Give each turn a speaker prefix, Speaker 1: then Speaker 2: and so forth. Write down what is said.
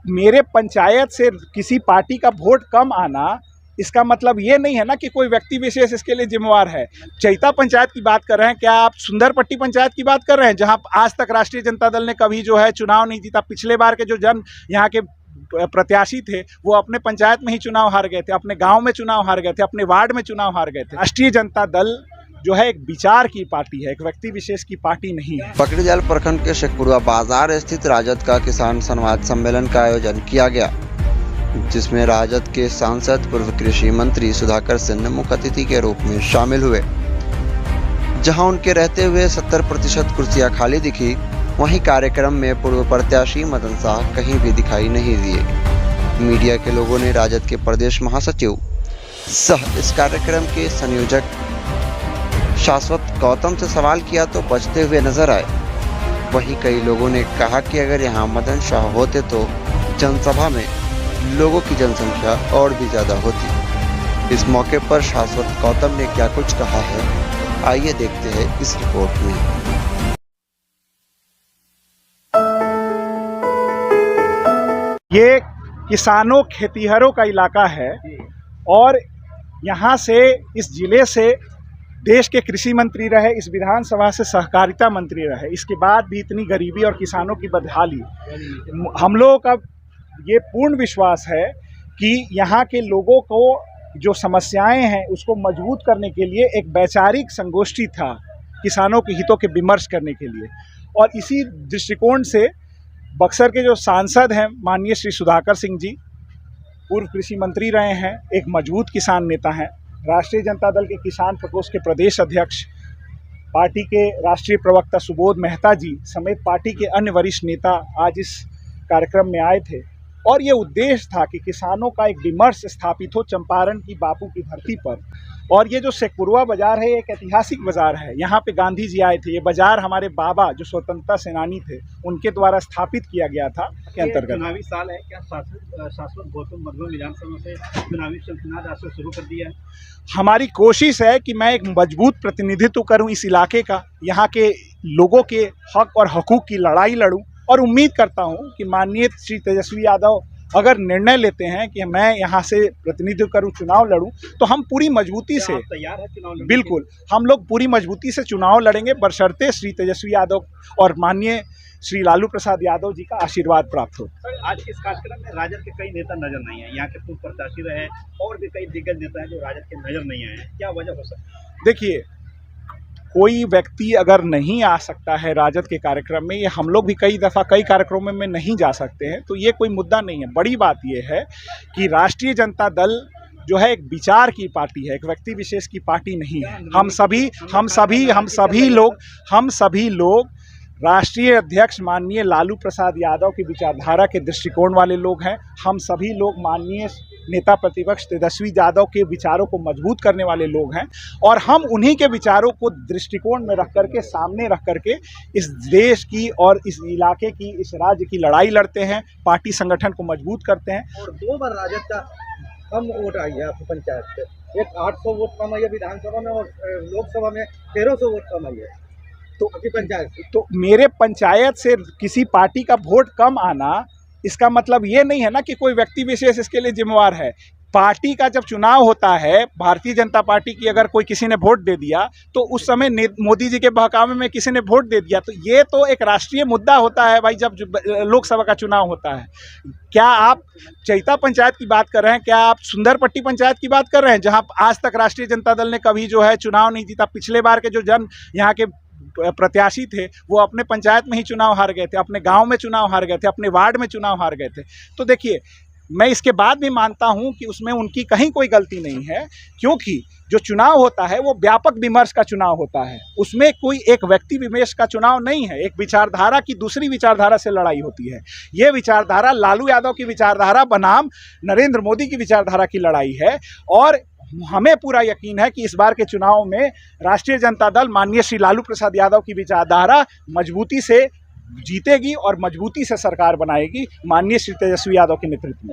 Speaker 1: मेरे पंचायत से किसी पार्टी का वोट कम आना, इसका मतलब ये नहीं है ना कि कोई व्यक्ति विशेष इसके लिए जिम्मेवार है। चैता पंचायत की बात कर रहे हैं, क्या आप सुंदरपट्टी पंचायत की बात कर रहे हैं, जहां आज तक राष्ट्रीय जनता दल ने कभी जो है चुनाव नहीं जीता। पिछले बार के जो यहाँ के प्रत्याशी थे वो अपने पंचायत में ही चुनाव हार गए थे, अपने गांव में चुनाव हार गए थे, अपने वार्ड में चुनाव हार गए थे। राष्ट्रीय जनता दल जो है एक विचार की पार्टी है, एक व्यक्ति विशेष की पार्टी नहीं है।
Speaker 2: पकड़ीजाल प्रखंड के शेखपुरा बाजार स्थित राजद का किसान संवाद सम्मेलन का आयोजन किया गया, जिसमें राजद के सांसद पूर्व कृषि मंत्री सुधाकर सिंह मुख्य अतिथि के रूप में शामिल हुए। जहां उनके रहते हुए 70% कुर्सियां खाली दिखी, वहीं कार्यक्रम में पूर्व प्रत्याशी मदन शाह कहीं भी दिखाई नहीं दिए। मीडिया के लोगों ने राजद के प्रदेश महासचिव सह इस कार्यक्रम के संयोजक शाश्वत गौतम से सवाल किया तो बचते हुए नजर आए। वहीं कई लोगों ने कहा कि अगर यहां मदन शाह होते तो जनसभा में लोगों की जनसंख्या और भी ज्यादा होती। इस मौके पर शाश्वत गौतम ने क्या कुछ कहा है, आइए देखते हैं इस रिपोर्ट में।
Speaker 1: ये किसानों खेतीहरों का इलाका है और यहाँ से इस जिले से देश के कृषि मंत्री रहे, इस विधानसभा से सहकारिता मंत्री रहे। इसके बाद भी इतनी गरीबी और किसानों की बदहाली, हम लोगों का ये पूर्ण विश्वास है कि यहाँ के लोगों को जो समस्याएं हैं उसको मजबूत करने के लिए एक वैचारिक संगोष्ठी था, किसानों के हितों के विमर्श करने के लिए। और इसी दृष्टिकोण से बक्सर के जो सांसद हैं माननीय श्री सुधाकर सिंह जी, पूर्व कृषि मंत्री रहे हैं, एक मजबूत किसान नेता हैं, राष्ट्रीय जनता दल के किसान प्रकोष्ठ के प्रदेश अध्यक्ष, पार्टी के राष्ट्रीय प्रवक्ता सुबोध मेहता जी समेत पार्टी के अन्य वरिष्ठ नेता आज इस कार्यक्रम में आए थे। और ये उद्देश्य था कि किसानों का एक विमर्श स्थापित हो चंपारण की बापू की धरती पर। और ये जो शेखपुरा बाजार है, एक ऐतिहासिक बाजार है। यहाँ पे गांधी जी आए थे। ये बाजार हमारे बाबा जो स्वतंत्रता सेनानी थे उनके द्वारा स्थापित किया गया था के अंतर्गत।
Speaker 3: चुनावी साल है, क्या शाश्वत गौतम मधुबन विधानसभा से चुनावी शंखनाद आज से शुरू कर दिया है?
Speaker 1: हमारी कोशिश है कि मैं एक मजबूत प्रतिनिधित्व करूं इस इलाके का, यहाँ के लोगों के हक और हकूक़ की लड़ाई लड़ूं। और उम्मीद करता हूं कि माननीय श्री तेजस्वी यादव अगर निर्णय लेते हैं कि मैं यहाँ से प्रतिनिधित्व करूं, चुनाव लड़ूं, तो हम पूरी मजबूती से
Speaker 3: तैयार है चुनाव लड़ने?
Speaker 1: बिल्कुल, हम लोग पूरी मजबूती से चुनाव लड़ेंगे, बशर्ते श्री तेजस्वी यादव और माननीय श्री लालू प्रसाद यादव जी का आशीर्वाद प्राप्त हो।
Speaker 3: आज इस कार्यक्रम में राजद के कई नेता नजर नहीं आए, यहाँ के पूर्व प्रत्याशी रहे और भी कई दिग्गज नेता हैं जो राजद के नजर नहीं आए हैं, क्या वजह हो सकती है?
Speaker 1: देखिए, कोई व्यक्ति अगर नहीं आ सकता है राजद के कार्यक्रम में, ये हम लोग भी कई दफ़ा कई कार्यक्रमों में नहीं जा सकते हैं, तो ये कोई मुद्दा नहीं है। बड़ी बात ये है कि राष्ट्रीय जनता दल जो है एक विचार की पार्टी है, एक व्यक्ति विशेष की पार्टी नहीं है। हम सभी लोग राष्ट्रीय अध्यक्ष माननीय लालू प्रसाद यादव की विचारधारा के दृष्टिकोण वाले लोग हैं। हम सभी लोग माननीय नेता प्रतिपक्ष तेजस्वी यादव के विचारों को मजबूत करने वाले लोग हैं और हम उन्हीं के विचारों को दृष्टिकोण में रख करके, सामने रख करके इस देश की और इस इलाके की, इस राज्य की लड़ाई लड़ते हैं, पार्टी संगठन को मजबूत करते हैं।
Speaker 3: और 2 बार राजद का कम वोट आई है आपकी पंचायत से, एक 800 वोट कम आई है विधानसभा में और लोकसभा में 1300 वोट कम आई है तो आपकी पंचायत।
Speaker 1: तो मेरे पंचायत से किसी पार्टी का वोट कम आना, इसका मतलब ये नहीं है ना कि कोई व्यक्ति विशेष इसके लिए जिम्मेवार है। पार्टी का जब चुनाव होता है, भारतीय जनता पार्टी की अगर कोई किसी ने वोट दे दिया तो उस समय मोदी जी के बहकावे में किसी ने वोट दे दिया, तो ये तो एक राष्ट्रीय मुद्दा होता है भाई, जब लोकसभा का चुनाव होता है। क्या आप चैता पंचायत की बात कर रहे हैं, क्या आप सुंदरपट्टी पंचायत की बात कर रहे हैं, जहां आज तक राष्ट्रीय जनता दल ने कभी जो है चुनाव नहीं जीता। पिछले बार के जो यहाँ के प्रत्याशी थे वो अपने पंचायत में ही चुनाव हार गए थे, अपने गांव में चुनाव हार गए थे, अपने वार्ड में चुनाव हार गए थे। तो देखिए, मैं इसके बाद भी मानता हूं कि उसमें उनकी कहीं कोई गलती नहीं है, क्योंकि जो चुनाव होता है वो व्यापक विमर्श का चुनाव होता है। उसमें कोई एक व्यक्ति विमर्श का चुनाव नहीं है, एक विचारधारा की दूसरी विचारधारा से लड़ाई होती है। ये विचारधारा लालू यादव की विचारधारा बनाम नरेंद्र मोदी की विचारधारा की लड़ाई है और हमें पूरा यकीन है कि इस बार के चुनाव में राष्ट्रीय जनता दल माननीय श्री लालू प्रसाद यादव की विचारधारा मजबूती से जीतेगी और मजबूती से सरकार बनाएगी माननीय श्री तेजस्वी यादव के नेतृत्व में।